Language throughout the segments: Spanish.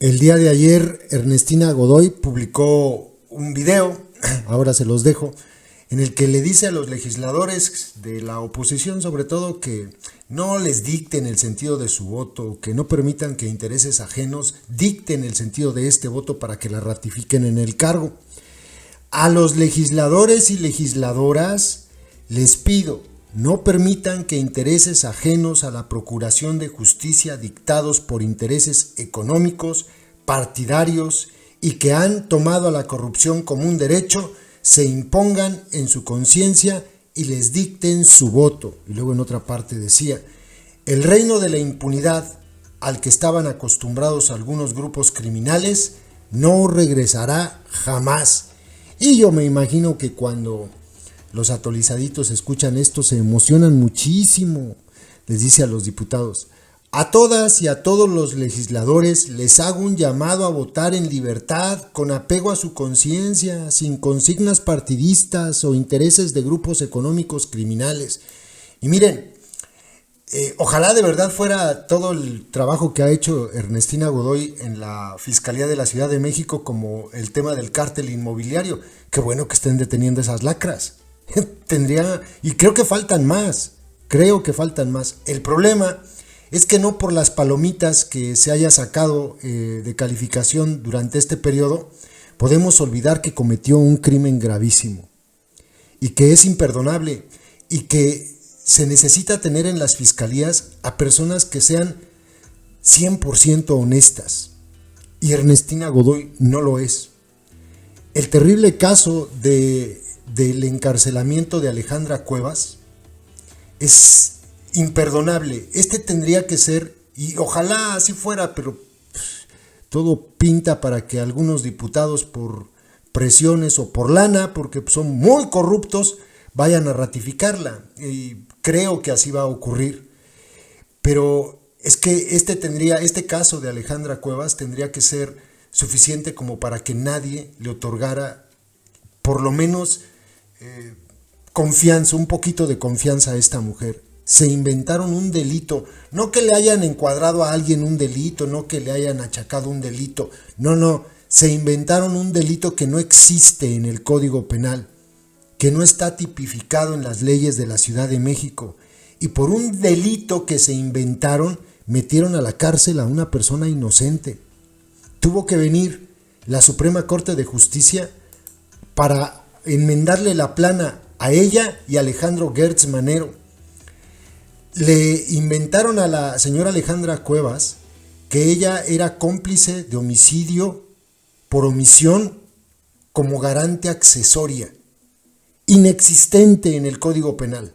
El día de ayer Ernestina Godoy publicó un video, ahora se los dejo, en el que le dice a los legisladores de la oposición sobre todo que no les dicten el sentido de su voto, que no permitan que intereses ajenos dicten el sentido de este voto para que la ratifiquen en el cargo. A los legisladores y legisladoras les pido, no permitan que intereses ajenos a la procuración de justicia dictados por intereses económicos, partidarios y que han tomado a la corrupción como un derecho, se impongan en su conciencia y les dicten su voto. Y luego en otra parte decía, el reino de la impunidad al que estaban acostumbrados algunos grupos criminales no regresará jamás. Y yo me imagino que cuando los atolizaditos escuchan esto se emocionan muchísimo. Les dice a los diputados, a todas y a todos los legisladores les hago un llamado a votar en libertad, con apego a su conciencia, sin consignas partidistas o intereses de grupos económicos criminales. Y miren, ojalá de verdad fuera todo el trabajo que ha hecho Ernestina Godoy en la Fiscalía de la Ciudad de México como el tema del cártel inmobiliario. Qué bueno que estén deteniendo esas lacras. Y creo que faltan más. El problema es que no por las palomitas que se haya sacado de calificación durante este periodo, podemos olvidar que cometió un crimen gravísimo y que es imperdonable y que se necesita tener en las fiscalías a personas que sean 100% honestas. Y Ernestina Godoy no lo es. El terrible caso del encarcelamiento de Alejandra Cuevas es imperdonable. Este tendría que ser, y ojalá así fuera, pero todo pinta para que algunos diputados por presiones o por lana, porque son muy corruptos, vayan a ratificarla. Y creo que así va a ocurrir. Pero es que este caso de Alejandra Cuevas tendría que ser suficiente como para que nadie le otorgara por lo menos confianza, un poquito de confianza a esta mujer. Se inventaron un delito, no que le hayan encuadrado a alguien un delito, no que le hayan achacado un delito, no, se inventaron un delito que no existe en el Código Penal, que no está tipificado en las leyes de la Ciudad de México, y por un delito que se inventaron, metieron a la cárcel a una persona inocente. Tuvo que venir la Suprema Corte de Justicia para enmendarle la plana a ella y a Alejandro Gertz Manero. Le inventaron a la señora Alejandra Cuevas que ella era cómplice de homicidio por omisión como garante accesoria. Inexistente en el Código Penal.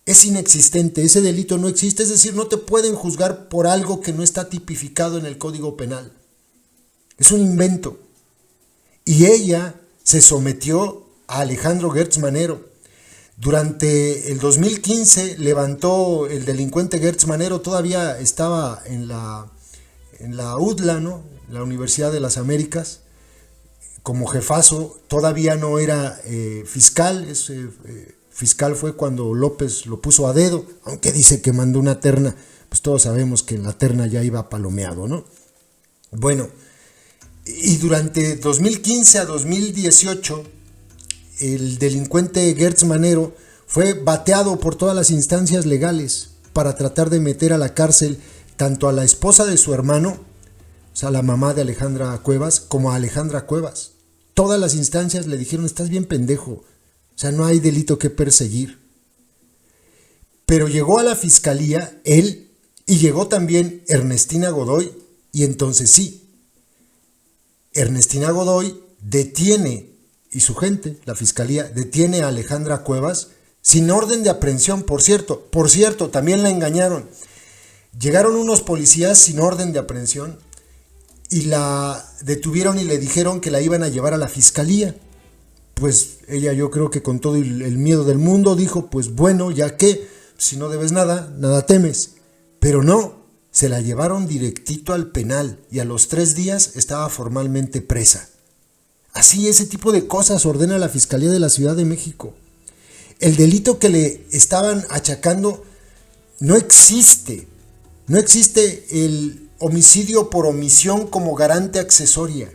Es inexistente, ese delito no existe, es decir, no te pueden juzgar por algo que no está tipificado en el Código Penal. Es un invento. Y ella se sometió a Alejandro Gertz Manero. Durante el 2015 levantó el delincuente Gertz Manero, todavía estaba en la UDLA, ¿no? La Universidad de las Américas, como jefazo, todavía no era fiscal. Fiscal fue cuando López lo puso a dedo, aunque dice que mandó una terna, pues todos sabemos que en la terna ya iba palomeado, ¿no? Bueno, y durante 2015 a 2018, el delincuente Gertz Manero fue bateado por todas las instancias legales para tratar de meter a la cárcel tanto a la esposa de su hermano, o sea, la mamá de Alejandra Cuevas, como a Alejandra Cuevas. Todas las instancias le dijeron, estás bien pendejo, o sea, no hay delito que perseguir. Pero llegó a la fiscalía él y llegó también Ernestina Godoy, y entonces sí, Ernestina Godoy detiene, y su gente, la fiscalía, detiene a Alejandra Cuevas sin orden de aprehensión, por cierto, también la engañaron. Llegaron unos policías sin orden de aprehensión y la detuvieron y le dijeron que la iban a llevar a la fiscalía. Pues ella, yo creo que con todo el miedo del mundo, dijo, pues bueno, ya que, si no debes nada, nada temes. Pero no, se la llevaron directito al penal y a los 3 días estaba formalmente presa. Así, ese tipo de cosas ordena la Fiscalía de la Ciudad de México. El delito que le estaban achacando no existe. No existe el homicidio por omisión como garante accesoria.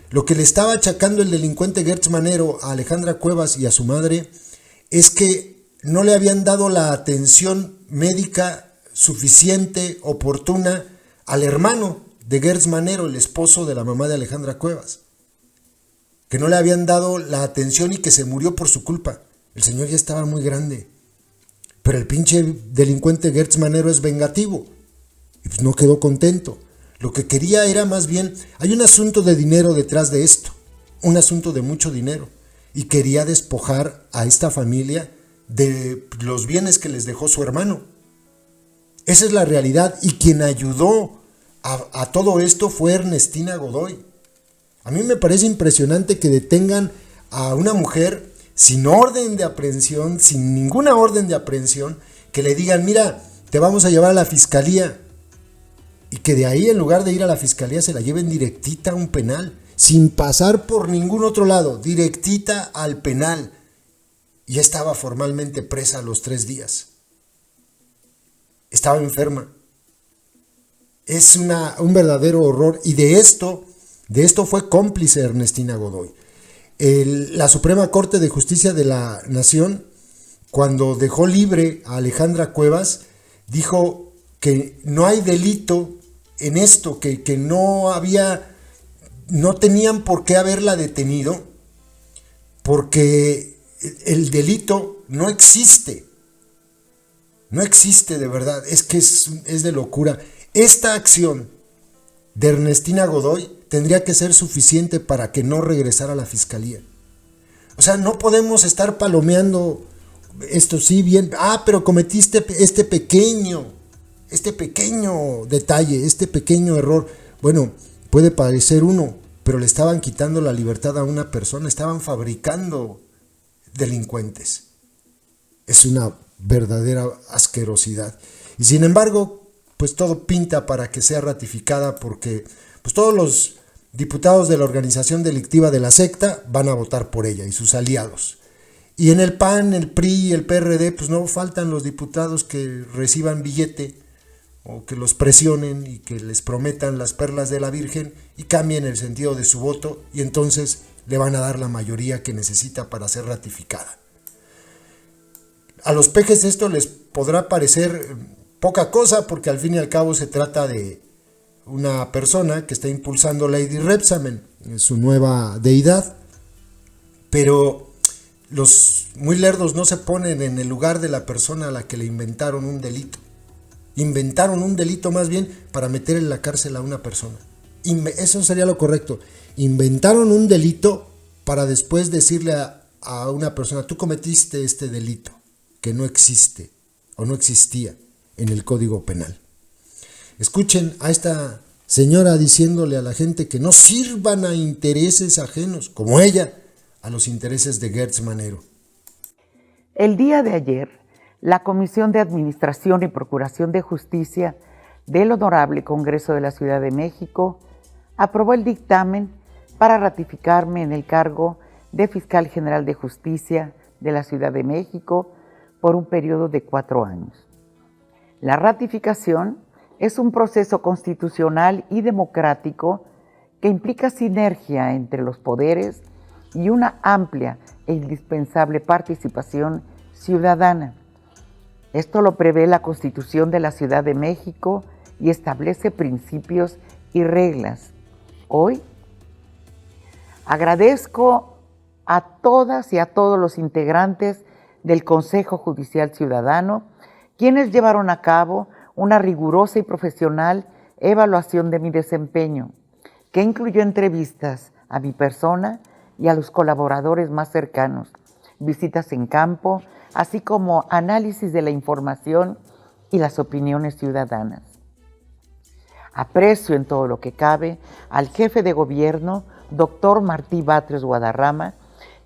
Lo que le estaba achacando el delincuente Gertz Manero a Alejandra Cuevas y a su madre es que no le habían dado la atención médica suficiente, oportuna, al hermano de Gertz Manero, el esposo de la mamá de Alejandra Cuevas. Que no le habían dado la atención y que se murió por su culpa. El señor ya estaba muy grande. Pero el pinche delincuente Gertz Manero es vengativo. Y pues no quedó contento. Lo que quería era más bien, hay un asunto de dinero detrás de esto. Un asunto de mucho dinero. Y quería despojar a esta familia de los bienes que les dejó su hermano. Esa es la realidad. Y quien ayudó a todo esto fue Ernestina Godoy. A mí me parece impresionante que detengan a una mujer sin orden de aprehensión, sin ninguna orden de aprehensión, que le digan, mira, te vamos a llevar a la fiscalía. Y que de ahí, en lugar de ir a la fiscalía, se la lleven directita a un penal, sin pasar por ningún otro lado, directita al penal. Ya estaba formalmente presa a los 3 días. Estaba enferma. Es un verdadero horror. Y de esto fue cómplice Ernestina Godoy. La Suprema Corte de Justicia de la Nación, cuando dejó libre a Alejandra Cuevas, dijo que no hay delito en esto, que no tenían por qué haberla detenido, porque el delito no existe. No existe de verdad, es que es de locura. Esta acción de Ernestina Godoy tendría que ser suficiente para que no regresara a la fiscalía. O sea, no podemos estar palomeando esto sí bien. Pero cometiste este pequeño detalle, este pequeño error. Bueno, puede parecer uno, pero le estaban quitando la libertad a una persona, estaban fabricando delincuentes. Es una verdadera asquerosidad. Y sin embargo, pues todo pinta para que sea ratificada, porque pues todos los diputados de la organización delictiva de la secta van a votar por ella y sus aliados. Y en el PAN, el PRI y el PRD, pues no faltan los diputados que reciban billete o que los presionen y que les prometan las perlas de la Virgen y cambien el sentido de su voto, y entonces le van a dar la mayoría que necesita para ser ratificada. A los pejes esto les podrá parecer poca cosa, porque al fin y al cabo se trata de una persona que está impulsando Lady Rebsamen, su nueva deidad, pero los muy lerdos no se ponen en el lugar de la persona a la que le inventaron un delito. Inventaron un delito más bien para meter en la cárcel a una persona. Eso sería lo correcto. Inventaron un delito para después decirle a una persona, tú cometiste este delito, que no existe o no existía en el Código Penal. Escuchen a esta señora diciéndole a la gente que no sirvan a intereses ajenos, como ella, a los intereses de Gertz Manero. El día de ayer, la Comisión de Administración y Procuración de Justicia del Honorable Congreso de la Ciudad de México aprobó el dictamen para ratificarme en el cargo de Fiscal General de Justicia de la Ciudad de México por un periodo de 4 años. La ratificación es un proceso constitucional y democrático que implica sinergia entre los poderes y una amplia e indispensable participación ciudadana. Esto lo prevé la Constitución de la Ciudad de México y establece principios y reglas. Hoy agradezco a todas y a todos los integrantes del Consejo Judicial Ciudadano, quienes llevaron a cabo una rigurosa y profesional evaluación de mi desempeño, que incluyó entrevistas a mi persona y a los colaboradores más cercanos, visitas en campo, así como análisis de la información y las opiniones ciudadanas. Aprecio en todo lo que cabe al jefe de gobierno, doctor Martí Batres Guadarrama,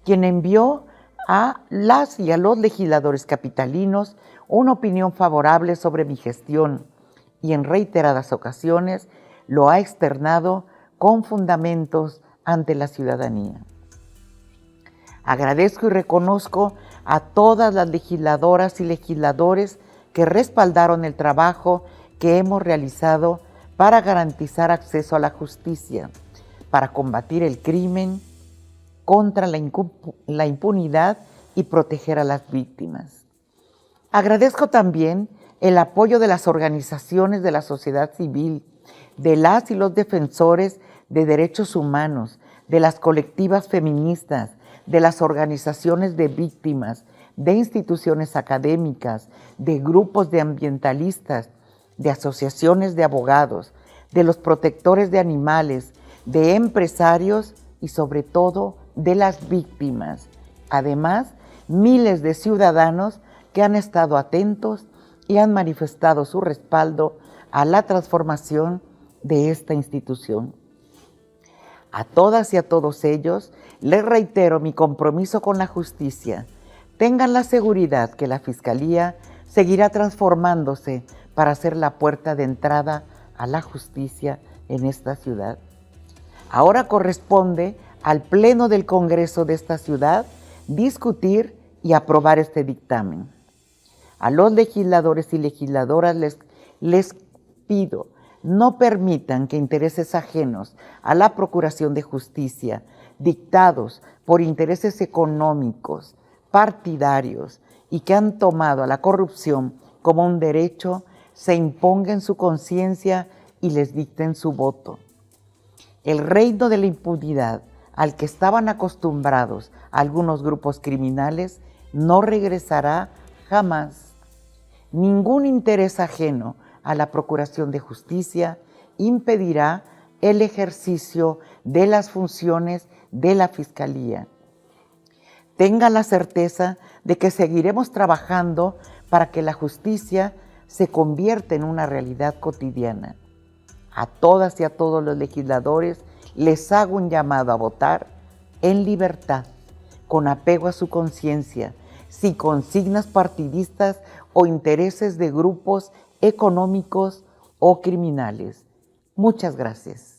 quien envió a las y a los legisladores capitalinos una opinión favorable sobre mi gestión y en reiteradas ocasiones lo ha externado con fundamentos ante la ciudadanía. Agradezco y reconozco a todas las legisladoras y legisladores que respaldaron el trabajo que hemos realizado para garantizar acceso a la justicia, para combatir el crimen, contra la impunidad y proteger a las víctimas. Agradezco también el apoyo de las organizaciones de la sociedad civil, de las y los defensores de derechos humanos, de las colectivas feministas, de las organizaciones de víctimas, de instituciones académicas, de grupos de ambientalistas, de asociaciones de abogados, de los protectores de animales, de empresarios y sobre todo de las víctimas. Además, miles de ciudadanos que han estado atentos y han manifestado su respaldo a la transformación de esta institución. A todas y a todos ellos les reitero mi compromiso con la justicia. Tengan la seguridad que la Fiscalía seguirá transformándose para ser la puerta de entrada a la justicia en esta ciudad. Ahora corresponde al Pleno del Congreso de esta ciudad discutir y aprobar este dictamen. A los legisladores y legisladoras les pido, no permitan que intereses ajenos a la procuración de justicia, dictados por intereses económicos, partidarios y que han tomado a la corrupción como un derecho, se impongan en su conciencia y les dicten su voto. El reino de la impunidad al que estaban acostumbrados algunos grupos criminales no regresará jamás. Ningún interés ajeno a la procuración de justicia impedirá el ejercicio de las funciones de la Fiscalía. Tengan la certeza de que seguiremos trabajando para que la justicia se convierta en una realidad cotidiana. A todas y a todos los legisladores les hago un llamado a votar en libertad, con apego a su conciencia, sin consignas partidistas o intereses de grupos económicos o criminales. Muchas gracias.